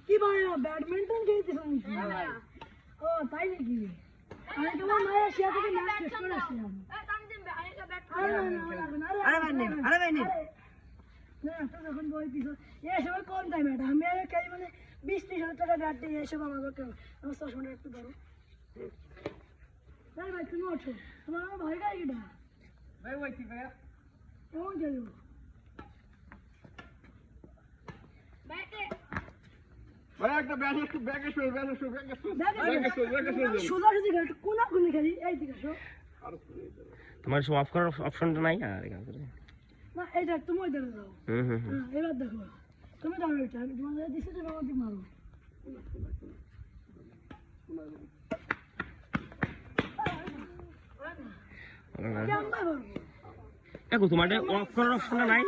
কি ভাই ব্যাডমিন্টন খেলতেছেন? ও তাই নাকি? আমি তোমার মায়ের শিয়া থেকে ম্যাচ শেষ করে আসলাম। না তো যখন বই পিছু এসব কম দাম এটা আমি আর খাই মানে 20-30 টাকা ব্যাট দিয়ে এসব আমাকে কেন আমার 100 টাকা একটু ধরো ভাই তুমি ওঠো তোমার আমার ভাই গাড়ি কিনা ভাই ওই ঠিক ভাই কেমন চলো ভাই একটা ব্যাগ একটু সোজাসুজি গাড়ি কোনাকুনি খালি এই দিকে আসো তোমার সব অফ করার অপশনটা নাই আর এখান থেকে না এই দেখ তুমি ওই দিকে যাও এবার দেখো তুমি দাঁড়ো এটা আমি তোমার দিচ্ছি তো আমার দিক মারো দেখো তোমার অফ করার অপশনটা নাই